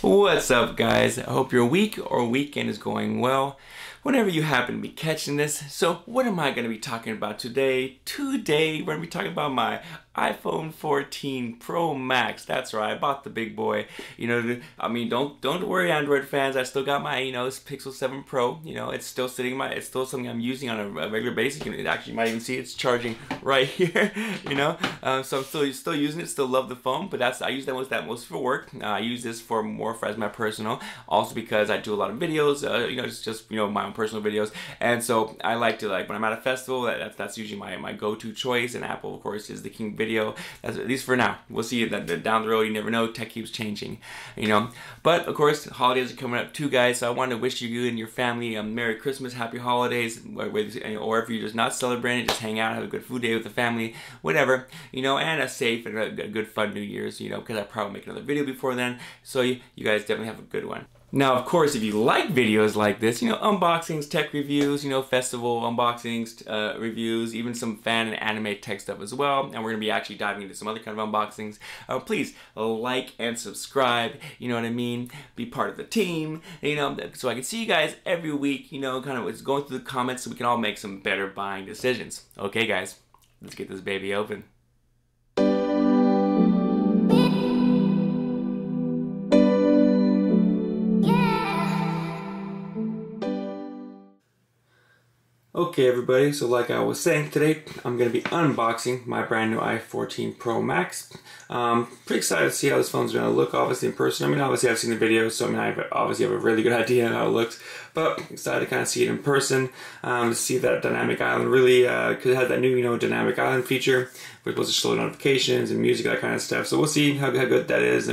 What's up, guys? I hope your week or weekend is going well whenever you happen to be catching this. So what am I going to be talking about today? Today we're going to be talking about my iPhone 14 Pro Max. That's right, I bought the big boy. You know, I mean, don't worry, Android fans. I still got my, Pixel 7 Pro. You know, it's still it's still something I'm using on a regular basis. You can actually, you might even see it's charging right here. So I'm still using it. Still love the phone, but I use that most for work. I use this for more as my personal, also because I do a lot of videos. It's just my own personal videos, and so I like to when I'm at a festival. That's usually my go-to choice, and Apple, of course, is the king video. That's, at least for now. We'll see that down the road. You never know. Tech keeps changing, But of course, holidays are coming up too, guys. So I want to wish you and your family a Merry Christmas, Happy Holidays, or if you're just not celebrating, just hang out, have a good food day with the family, whatever, and a safe and a good fun New Year's, because I probably make another video before then. So you guys definitely have a good one. Now, of course, if you like videos like this, unboxings, tech reviews, festival unboxings, reviews, even some fan and anime tech stuff as well, and we're going to be actually diving into some other kind of unboxings, please like and subscribe, you know what I mean? Be part of the team, so I can see you guys every week, kind of going through the comments so we can all make some better buying decisions. Okay, guys, let's get this baby open. Okay, everybody, so like I was saying, today I'm going to be unboxing my brand new iPhone 14 Pro Max. Pretty excited to see how this phone's going to look, obviously, in person. Obviously I've seen the videos, so I obviously have a really good idea of how it looks, but excited to kind of see it in person, to see that dynamic island really, because it has that new, dynamic island feature, which was to show notifications and music, that kind of stuff. So we'll see how good that is.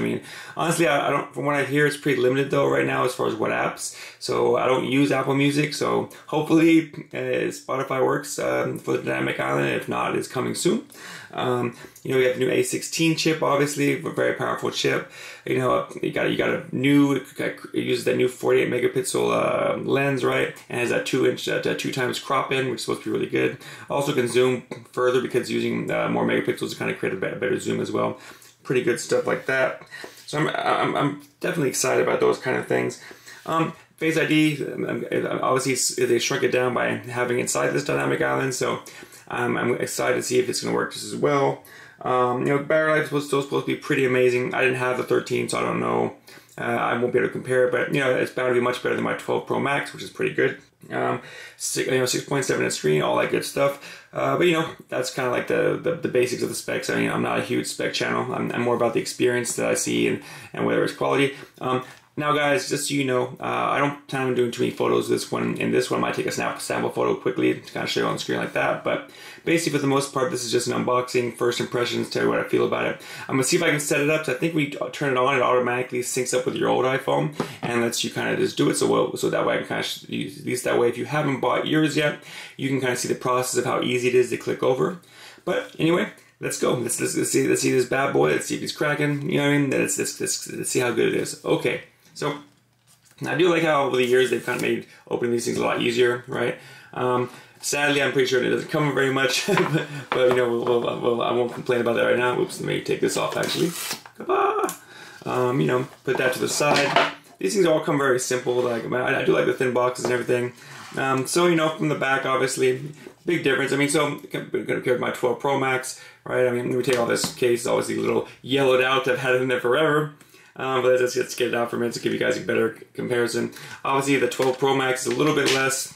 Honestly, I don't, from what I hear, it's pretty limited though right now as far as what apps. So I don't use Apple Music, so hopefully Spotify works for the dynamic island. If not, it's coming soon. We have the new A16 chip, obviously, a very powerful chip. You got a new, it uses that new 48 megapixel lens, right? And has that 2 times crop in, which is supposed to be really good. Also can zoom further because it's using more megapixels to kind of create a better zoom as well. Pretty good stuff like that. So I'm definitely excited about those kind of things. Face ID, obviously they shrunk it down by having inside this dynamic island, so I'm excited to see if it's going to work just as well. Battery life was still supposed to be pretty amazing. I didn't have the 13, so I don't know. I won't be able to compare it, but it's bound to be much better than my 12 Pro Max, which is pretty good. 6.7 inch screen, all that good stuff. But that's kind of like the basics of the specs. I'm not a huge spec channel. I'm more about the experience that I see and whether it's quality. Now, guys, just so you know, I don't plan on doing too many photos in this one. I might take a sample photo quickly to kind of show you on the screen like that. But basically, for the most part, this is just an unboxing, first impressions, tell you what I feel about it. I'm going to see if I can set it up. So I think we turn it on, it automatically syncs up with your old iPhone and lets you kind of just do it. So that way I can kind of use, at least that way, if you haven't bought yours yet, you can kind of see the process of how easy it is to click over. But anyway, let's go. Let's see this bad boy. Let's see if he's cracking. You know what I mean? Let's see how good it is. Okay. So I do like how over the years they've kind of made opening these things a lot easier, right? Sadly, I'm pretty sure it doesn't come very much, but I won't complain about that right now. Oops, let me take this off actually. Put that to the side. These things all come very simple. I do like the thin boxes and everything. From the back, obviously, big difference. So compared to my 12 Pro Max, right? Let me take all this case, obviously a little yellowed out. I've had it in there forever. But let's get it out for a minute to give you guys a better comparison. Obviously, the 12 Pro Max is a little bit less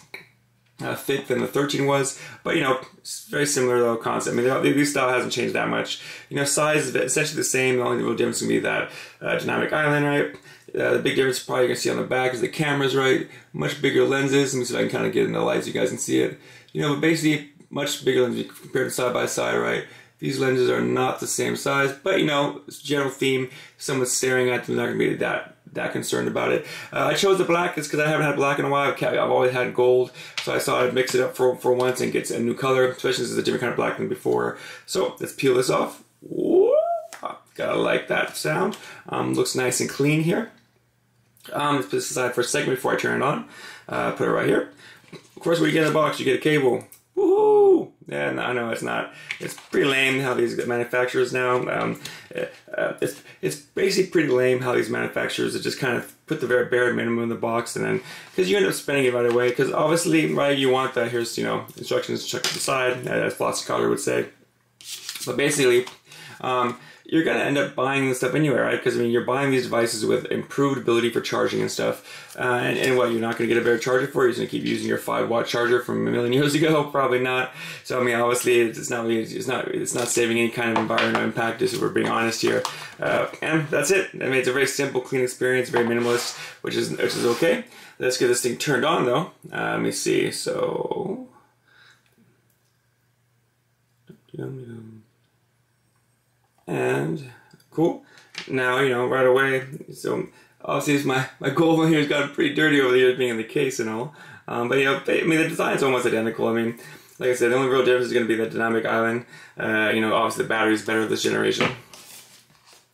thick than the 13 was, but it's very similar though concept. The style hasn't changed that much. Size is essentially the same. The only real difference is going to be that dynamic island, right? The big difference probably you're going to see on the back is the cameras, right? Much bigger lenses. Let me see if I can kind of get in the light so you guys can see it. But basically much bigger lenses compared to side by side, right? These lenses are not the same size, but it's a general theme. If someone's staring at them, they're not going to be that concerned about it. I chose the black just because I haven't had black in a while. I've always had gold, so I thought I'd mix it up for once and get a new color, especially since it's a different kind of black than before. So let's peel this off. Whoa, gotta like that sound. Looks nice and clean here. Let's put this aside for a second before I turn it on. Put it right here. Of course, when you get in the box, you get a cable. Woohoo! Yeah, I know it's not. It's pretty lame how these manufacturers now. It's basically pretty lame how these manufacturers just kind of put the very bare minimum in the box, and then because you end up spending it right away. Because obviously, right, you want that. Here's instructions. Check to the side, as Flossy Collar would say. But basically, you're gonna end up buying this stuff anyway, right? Because I mean, you're buying these devices with improved ability for charging and stuff, and what, you're not gonna get a better charger for it? You're gonna keep using your 5-watt charger from a million years ago? Probably not. So I mean, obviously, it's not saving any kind of environmental impact. Just if we're being honest here, and that's it. I mean, it's a very simple, clean experience, very minimalist, which is okay. Let's get this thing turned on though. Let me see. So. And cool. Now, right away, so obviously my gold one here's gotten pretty dirty over the years being in the case and all. But I mean, the design's almost identical. I mean, like I said, the only real difference is going to be the dynamic island. Obviously the battery's better this generation.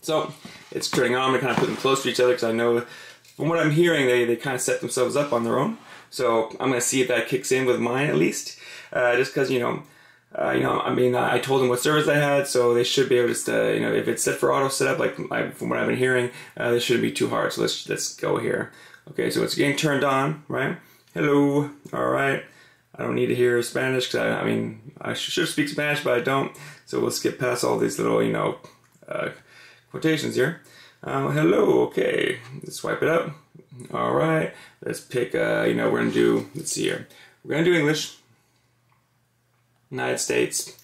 So it's turning on. I'm going to kind of put them close to each other because I know from what I'm hearing, they kind of set themselves up on their own. So I'm going to see if that kicks in with mine at least. Just because, I mean, I told them what servers I had, so they should be able to, if it's set for auto setup, from what I've been hearing, this shouldn't be too hard. So let's go here. Okay, so it's getting turned on, right? Hello, all right. I don't need to hear Spanish because I mean, I should speak Spanish, but I don't. So we'll skip past all these little, quotations here. Hello, okay. Let's swipe it up. All right. Let's pick. We're gonna do. Let's see here. We're gonna do English. United States,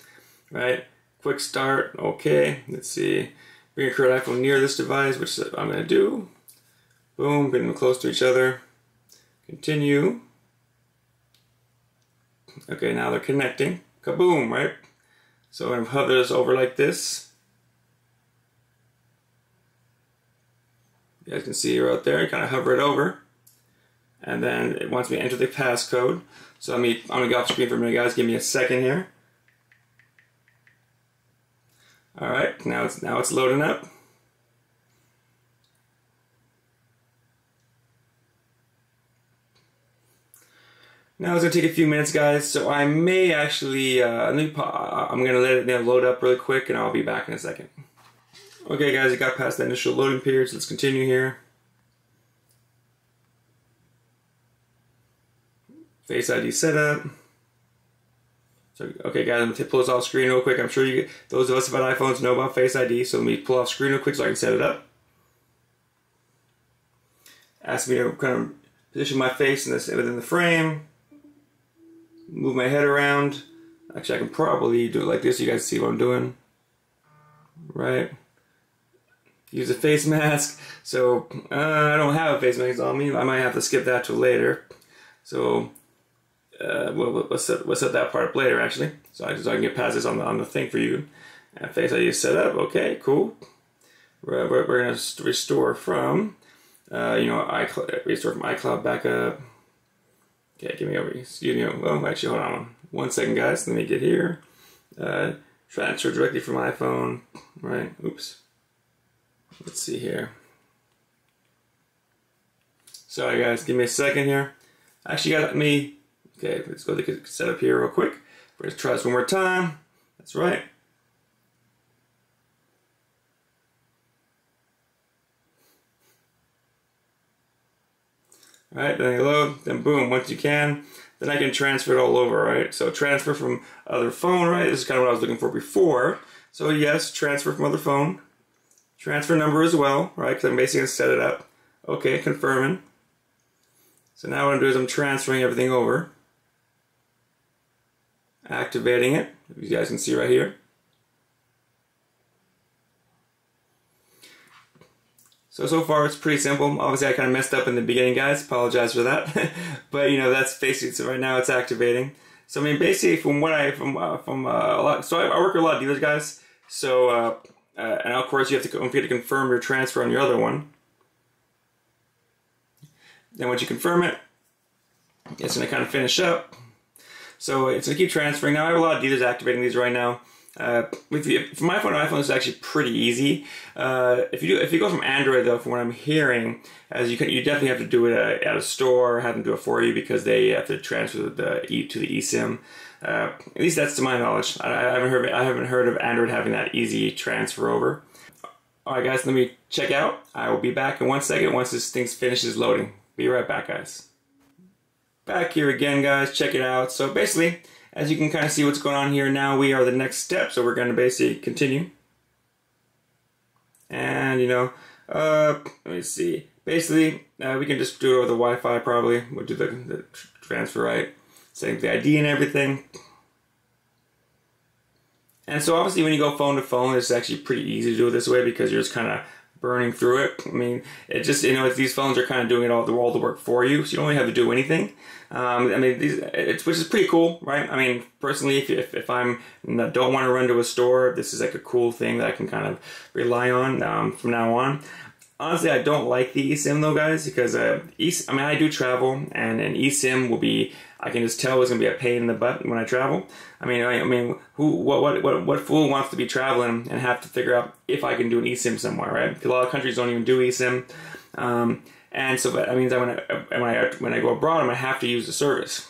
right? Quick start, okay. Let's see. Bring your current iPhone near this device, which I'm going to do. Boom, bring them close to each other. Continue. Okay, now they're connecting. Kaboom, right? So I'm going to hover this over like this. You guys can see it right there. Kind of hover it over. And then it wants me to enter the passcode. So I'm going to go off screen for a minute, guys. Give me a second here. All right, now it's loading up. Now it's gonna take a few minutes, guys. So I may actually, I'm gonna let it load up really quick, and I'll be back in a second. Okay, guys, it got past the initial loading period, so let's continue here. Face ID setup. So, okay, guys, I'm going to pull this off screen real quick. I'm sure those of us who have iPhones know about Face ID, so let me pull off screen real quick so I can set it up. Ask me to kind of position my face within the frame. Move my head around. Actually, I can probably do it like this so you guys see what I'm doing. Right. Use a face mask. So, I don't have a face mask on me. I might have to skip that till later. So, we'll set that part up later, actually. So I can get past this on the thing for you. And Face ID is set up. Okay, cool. We're going to restore from, restore from iCloud backup. Okay, give me over. Excuse me. Well, actually, hold on 1 second, guys. Let me get here. Transfer directly from iPhone. Right. Oops. Let's see here. Sorry, guys. Give me a second here. Actually, got me. Okay, let's go to the setup here real quick. We're going to try this one more time. That's right. Alright, then you load, then boom, once you can, then I can transfer it all over, right? So transfer from other phone, right? This is kind of what I was looking for before. So yes, transfer from other phone. Transfer number as well, right? Because I'm basically going to set it up. Okay, confirming. So now what I'm doing is I'm transferring everything over. Activating it, if you guys can see right here. So far it's pretty simple. Obviously I kind of messed up in the beginning, guys. Apologize for that. But that's basically, so right now it's activating. So I mean, basically from what I work with a lot of dealers, guys. So and of course you have to confirm your transfer on your other one. Then once you confirm it, it's going to kind of finish up. So it's going to keep transferring. Now I have a lot of dealers activating these right now. From my phone to iPhone, it's actually pretty easy. If you go from Android though, from what I'm hearing, you definitely have to do it at a store, have them do it for you because they have to transfer to the eSIM. At least that's to my knowledge. I haven't heard of Android having that easy transfer over. All right, guys, let me check out. I will be back in 1 second once this thing finishes loading. Be right back, guys. Back here again, guys. Check it out. So basically, as you can kind of see what's going on here now, we are the next step. So we're going to basically continue. And, let me see. Basically, we can just do it over the Wi-Fi probably. We'll do the transfer, right? Setting the ID and everything. And so obviously when you go phone to phone, it's actually pretty easy to do it this way because you're just kind of burning through it. I mean, it just, these phones are kind of doing all the work for you, so you don't really have to do anything. Which is pretty cool, right? I mean, personally, if I don't want to run to a store, this is like a cool thing that I can kind of rely on from now on. Honestly, I don't like the eSIM though, guys, because I do travel, and an eSIM will be, I can just tell it's gonna be a pain in the butt when I travel. What fool wants to be traveling and have to figure out if I can do an eSIM somewhere, right? Because a lot of countries don't even do eSIM, and so that means that when I go abroad, I'm gonna have to use the service,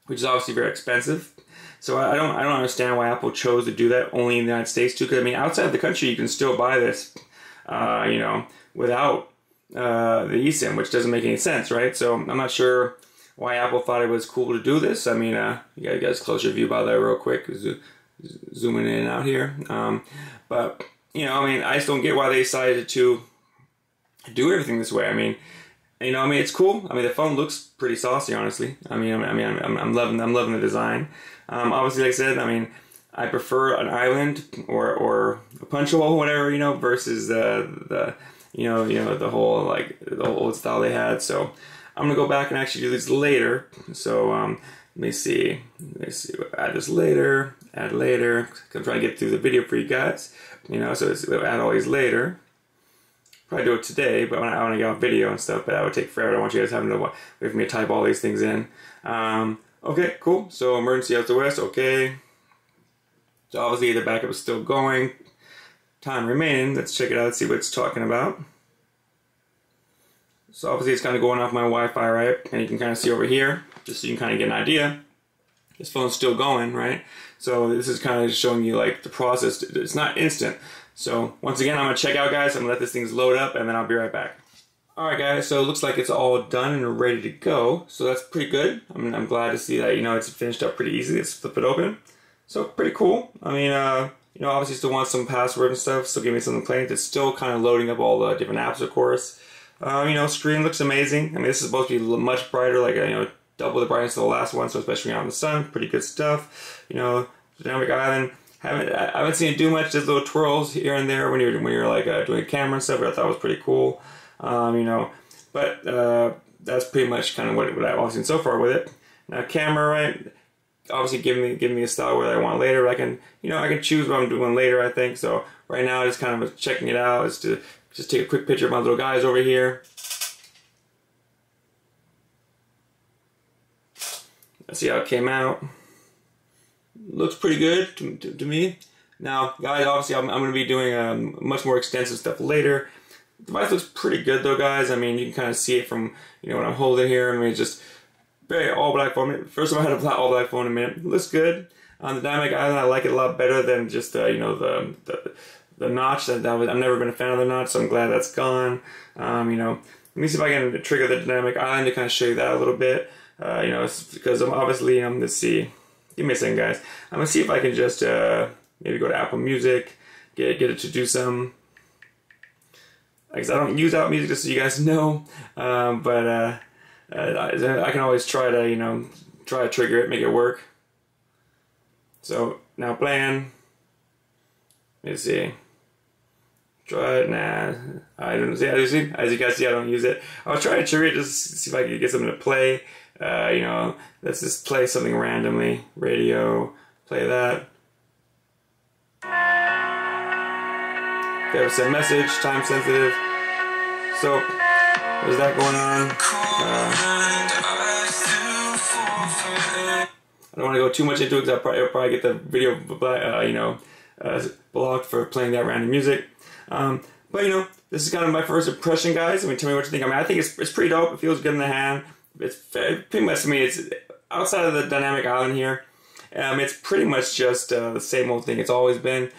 which is obviously very expensive. So I don't understand why Apple chose to do that only in the United States too. Because I mean, outside of the country, you can still buy this, without the eSIM, which doesn't make any sense, right? So I'm not sure why Apple thought it was cool to do this. I mean, you guys close your view by that real quick, zooming in and out here. But I just don't get why they decided to do everything this way. I mean, it's cool. I mean, the phone looks pretty saucy, honestly. I'm loving the design. Obviously, like I said, I prefer an island or a punch hole, whatever, versus the whole old style they had. So I'm gonna go back and actually do this later. So let me see. Add this later. Add later. I'm trying to get through the video for you guys. So we'll add all these later. Probably do it today, but when I want to get off video and stuff, but that would take forever. I don't want you guys having to wait for me to type all these things in. Okay, cool. So emergency SOS. Okay. So obviously the backup is still going. Time remaining. Let's check it out. Let's see what it's talking about. So obviously it's kind of going off my Wi-Fi, right? And you can kind of see over here, just so you can kind of get an idea. This phone's still going, right? So this is kind of showing you like the process. It's not instant. So once again, I'm gonna check out, guys. I'm gonna let this thing load up, and then I'll be right back. All right, guys. So it looks like it's all done and ready to go. So that's pretty good. I'm glad to see that it's finished up pretty easily. Let's flip it open. So pretty cool. Obviously still want some password and stuff. Still give me something to play. It's still kind of loading up all the different apps, of course. Screen looks amazing. This is supposed to be much brighter, like double the brightness of the last one. So especially out in the sun, pretty good stuff. Dynamic Island. I haven't seen it do much. Just little twirls here and there when you're like doing camera and stuff. But I thought it was pretty cool. But that's pretty much kind of what I've seen so far with it. Now camera, right? Obviously give me a style where I want later. I can choose what I'm doing later, I think. So right now, just kind of checking it out is to just take a quick picture of my little guys over here. Let's see how it came out. Looks pretty good to me. Now, guys, obviously I'm going to be doing much more extensive stuff later. The device looks pretty good though, guys. You can kind of see it from when I'm holding here. It's just very all black phone. First time I had a all black phone in a minute. It looks good. On the Dynamic Island, I like it a lot better than just the notch. I've never been a fan of the notch, so I'm glad that's gone. Let me see if I can trigger the Dynamic Island to kind of show you that a little bit. Because I'm obviously let's see. Give me a second, guys. I'm gonna see if I can just maybe go to Apple Music, get it to do some. Like I don't use Apple Music, just so you guys know. I can always try to trigger it, make it work. So now playing. Let's see. Try it. Nah, I don't see. As you guys see, I don't use it. I'll try to trigger it just to see if I can get something to play. Let's just play something randomly. Radio, play that. There's a message, time sensitive. So, there's that going on. I don't want to go too much into it because I'll probably get the video, blocked for playing that random music. But this is kind of my first impression, guys. I mean, tell me what you think. I mean, I think it's pretty dope. It feels good in the hand. It's pretty much, to me, it's outside of the dynamic island here. It's pretty much just the same old thing it's always been.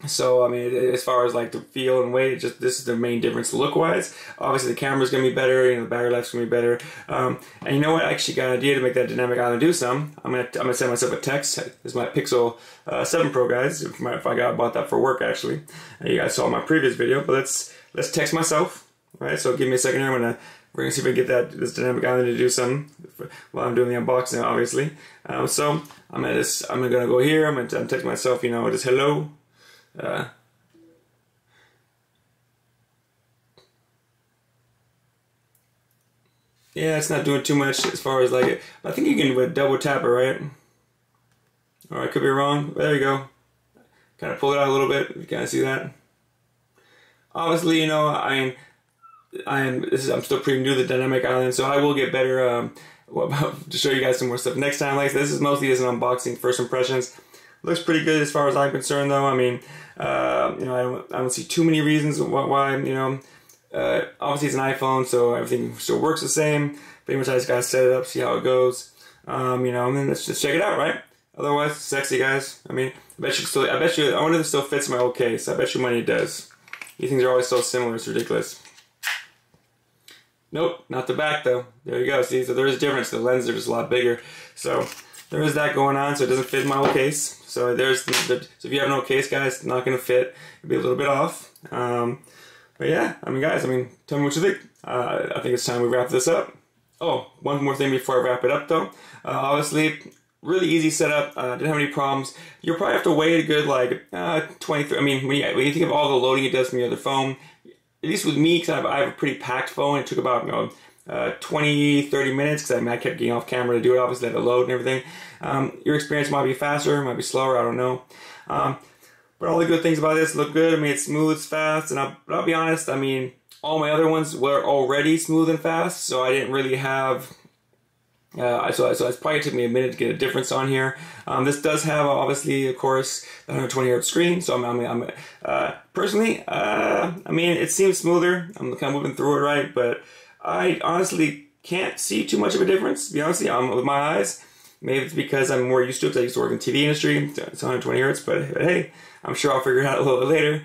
So I mean, as far as like the feel and weight, this is the main difference look-wise. Obviously, the camera's gonna be better. The battery life's gonna be better. And you know what? I actually got an idea to make that dynamic island do some. I'm gonna send myself a text. This is my Pixel 7 Pro, guys. If I bought that for work, actually. You guys saw my previous video, but let's text myself. Right. So give me a second here. We're gonna see if I can get this dynamic island to do something while I'm doing the unboxing, obviously. So I'm gonna go here. I'm gonna text myself. Just hello. Yeah, it's not doing too much as far as like it. I think you can double tap it, right? Or I could be wrong. There you go. Kind of pull it out a little bit. You kind of see that. Obviously, I'm still pretty new to the dynamic island, so I will get better to show you guys some more stuff next time. Like this is mostly as an unboxing, first impressions. Looks pretty good as far as I'm concerned, though. I mean, I don't see too many reasons why. Obviously it's an iPhone, so everything still works the same. Pretty much I just gotta set it up, see how it goes. And then let's just check it out, right? Otherwise, sexy, guys. I mean, I wonder if it still fits my old case. I bet you money it does. These things are always so similar, it's ridiculous. Nope, not the back though. There you go. See, so there is a difference. The lenses are just a lot bigger. So there is that going on. So it doesn't fit in my old case. So so if you have an old case, guys, it's not gonna fit. It'll be a little bit off. But yeah, guys, tell me what you think. I think it's time we wrap this up. Oh, one more thing before I wrap it up though. Obviously, really easy setup. Didn't have any problems. You'll probably have to wait a good like 23. I mean, when you think of all the loading it does from your other phone, at least with me, because I have a pretty packed phone, it took about 20-30 minutes because I kept getting off camera to do it. Obviously, I had to load and everything. Your experience might be faster, might be slower. I don't know. But all the good things about this look good. It's smooth, it's fast, and I'll be honest. All my other ones were already smooth and fast, so I didn't really have. So it's probably took me a minute to get a difference on here. This does have, obviously, of course, the 120 Hz screen. So personally, it seems smoother. I'm kind of moving through it right, but I honestly can't see too much of a difference. To be honest with my eyes. Maybe it's because I'm more used to it because I used to work in the TV industry. It's 120 Hz, but hey, I'm sure I'll figure it out a little bit later.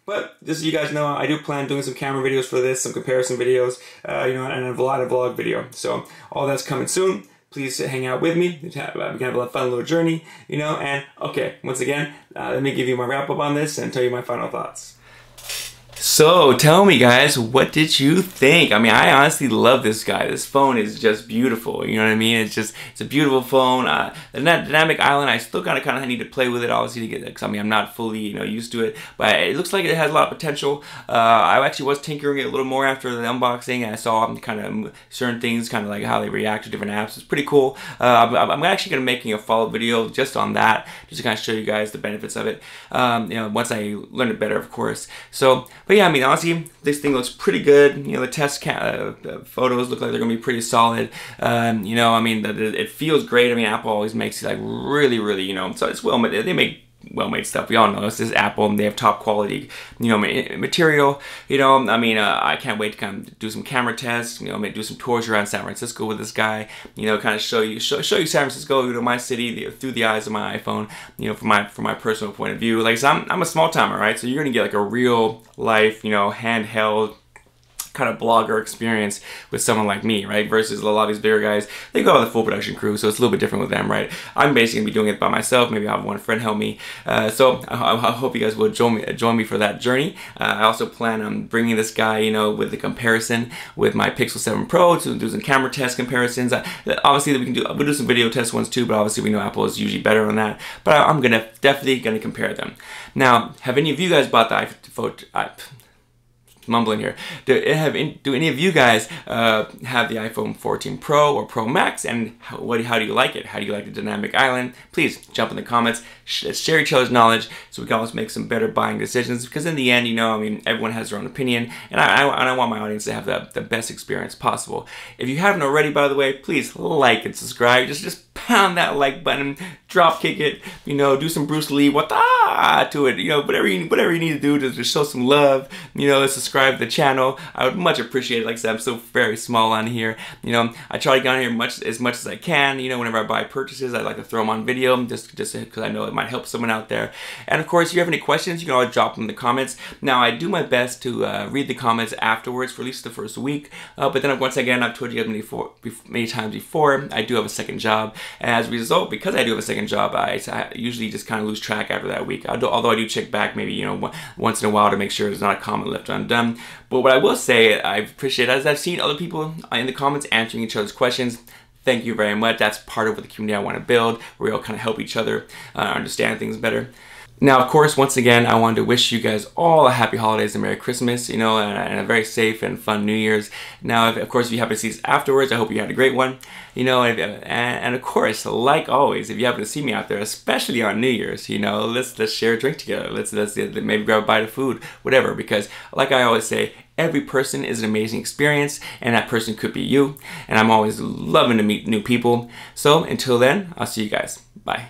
But just so you guys know, I do plan on doing some camera videos for this, some comparison videos, and a vlog video. So all that's coming soon. Please hang out with me. We can have a fun little journey, And okay, once again, let me give you my wrap up on this and tell you my final thoughts. So tell me, guys, what did you think? I honestly love this guy. This phone is just beautiful. You know what I mean? It's a beautiful phone. The dynamic island, I still kind of need to play with it, obviously, to get it. Because I'm not fully used to it, but it looks like it has a lot of potential. I actually was tinkering it a little more after the unboxing, and I saw kind of certain things, kind of like how they react to different apps. It's pretty cool. I'm actually going to be making a follow-up video just on that, just to kind of show you guys the benefits of it. Once I learn it better, of course. So. But yeah, honestly, this thing looks pretty good. The test photos look like they're gonna be pretty solid. It feels great. Apple always makes it like really, so it's they make well-made stuff. We all know this is Apple, and they have top quality, material. I can't wait to kind of do some camera tests. Maybe do some tours around San Francisco with this guy. Kind of show you San Francisco, my city, through the eyes of my iPhone. From my personal point of view. Like, so I'm a small timer, right? So you're gonna get like a real life, handheld kind of blogger experience with someone like me, right? Versus a lot of these bigger guys, they go with a full production crew, so it's a little bit different with them, right? I'm basically gonna be doing it by myself. Maybe I'll have one friend help me. So I hope you guys will join me for that journey. I also plan on bringing this guy, with the comparison with my Pixel 7 Pro to do some camera test comparisons. Obviously, we'll do some video test ones too, but obviously we know Apple is usually better on that. But I'm definitely gonna compare them. Now, have any of you guys bought the iPhone? mumbling here. Do any of you guys have the iPhone 14 Pro or Pro Max, and how do you like it? How do you like the dynamic island? Please jump in the comments. Let's share each other's knowledge so we can always make some better buying decisions, because in the end, you know, I mean, everyone has their own opinion, and I want my audience to have the best experience possible. If you haven't already, by the way, please like and subscribe. Just pound that like button, drop kick it, you know, do some Bruce Lee to it, you know, whatever you need to do to just show some love, you know, subscribe to the channel. I would much appreciate it. Like I said, I'm still very small on here, you know. I try to get on here as much as I can, you know. Whenever I buy purchases, I like to throw them on video, just because I know it might help someone out there. And of course, if you have any questions, you can always drop them in the comments. Now, I do my best to read the comments afterwards for at least the first week, but then once again, I've told you many times before, I do have a second job. As a result, because I do have a second job, I usually just kind of lose track after that week. Although I do check back maybe, you know, once in a while to make sure there's not a comment left undone. But what I will say, I appreciate, as I've seen other people in the comments answering each other's questions. Thank you very much. That's part of what the community I want to build, where we all kind of help each other understand things better. Now, of course, once again, I wanted to wish you guys all a happy holidays and Merry Christmas, you know, and a very safe and fun New Year's. Now, of course, if you happen to see this afterwards, I hope you had a great one, you know, and of course, like always, if you happen to see me out there, especially on New Year's, you know, let's share a drink together. Let's maybe grab a bite of food, whatever, because like I always say, every person is an amazing experience, and that person could be you, and I'm always loving to meet new people. So until then, I'll see you guys. Bye.